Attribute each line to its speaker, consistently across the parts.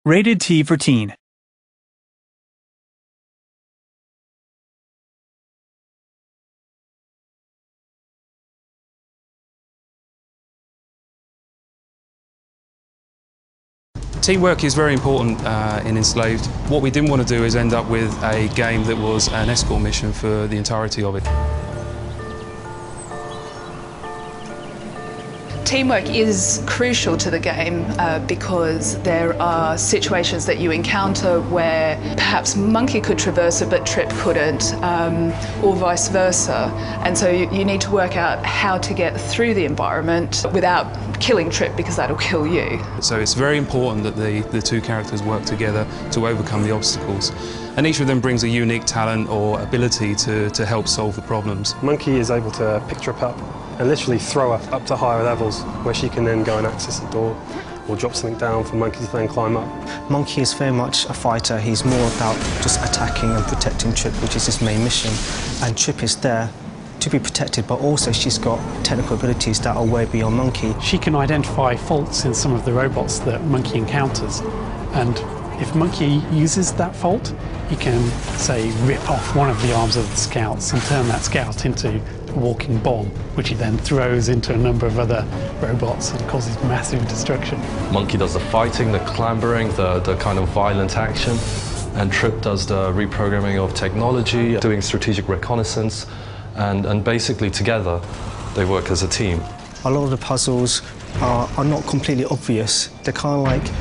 Speaker 1: Rated T for Teen.
Speaker 2: Teamwork is very important in Enslaved. What we didn't want to do is end up with a game that was an escort mission for the entirety of it.
Speaker 3: Teamwork is crucial to the game because there are situations that you encounter where perhaps Monkey could traverse it but Trip couldn't, or vice versa. And so you need to work out how to get through the environment without killing Trip, because that'll kill you.
Speaker 2: So it's very important that the two characters work together to overcome the obstacles. And each of them brings a unique talent or ability to help solve the problems.
Speaker 4: Monkey is able to pick Trip up and literally throw her up to higher levels where she can then go and access the door or drop something down for Monkey to then climb up.
Speaker 5: Monkey is very much a fighter. He's more about just attacking and protecting Trip, which is his main mission. And Trip is there to be protected, but also she's got technical abilities that are way beyond Monkey.
Speaker 6: She can identify faults in some of the robots that Monkey encounters, and if Monkey uses that fault, he can, say, rip off one of the arms of the scouts and turn that scout into a walking bomb, which he then throws into a number of other robots and causes massive destruction.
Speaker 7: Monkey does the fighting, the clambering, the kind of violent action, and Trip does the reprogramming of technology, doing strategic reconnaissance, and basically together they work as a team.
Speaker 5: A lot of the puzzles are not completely obvious. They're kind of like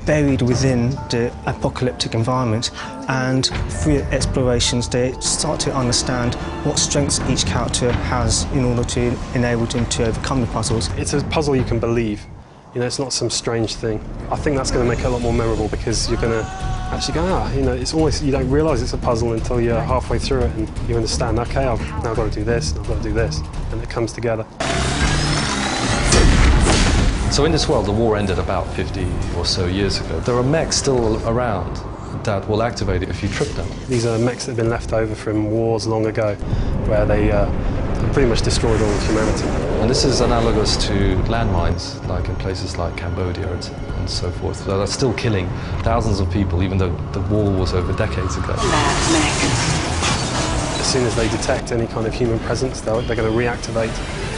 Speaker 5: buried within the apocalyptic environment, and through explorations they start to understand what strengths each character has in order to enable them to overcome the puzzles.
Speaker 4: It's a puzzle you can believe. You know, it's not some strange thing. I think that's going to make it a lot more memorable, because you're going to actually go, you know, it's almost, you don't realise it's a puzzle until you're halfway through it and you understand, okay, I've now got to do this, and I've got to do this, and it comes together.
Speaker 7: So in this world, the war ended about 50 or so years ago. There are mechs still around that will activate it if you trip them.
Speaker 4: These are mechs that have been left over from wars long ago, where they pretty much destroyed all of humanity.
Speaker 7: And this is analogous to landmines, like in places like Cambodia and so forth. So they're still killing thousands of people, even though the war was over decades ago.
Speaker 4: As soon as they detect any kind of human presence, they're going to reactivate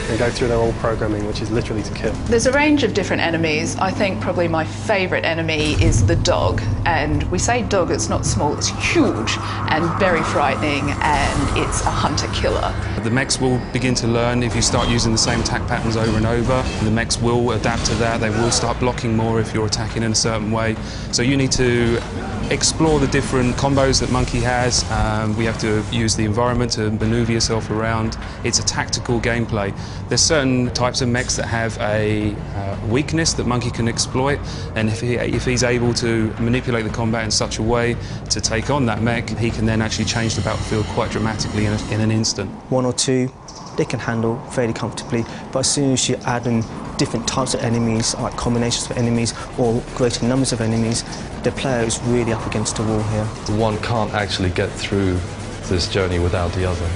Speaker 4: and go through their old programming, which is literally to kill.
Speaker 3: There's a range of different enemies. I think probably my favourite enemy is the dog. And we say dog, it's not small, it's huge and very frightening, and it's a hunter-killer.
Speaker 2: The mechs will begin to learn if you start using the same attack patterns over and over. The mechs will adapt to that. They will start blocking more if you're attacking in a certain way. So you need to explore the different combos that Monkey has. We have to use the environment to maneuver yourself around. It's a tactical gameplay. There's certain types of mechs that have a weakness that Monkey can exploit, and if he's able to manipulate the combat in such a way to take on that mech, he can then actually change the battlefield quite dramatically in an instant.
Speaker 5: One or two they can handle fairly comfortably, but as soon as you add in different types of enemies, like combinations of enemies or greater numbers of enemies, the player is really up against the wall here.
Speaker 7: One can't actually get through this journey without the other.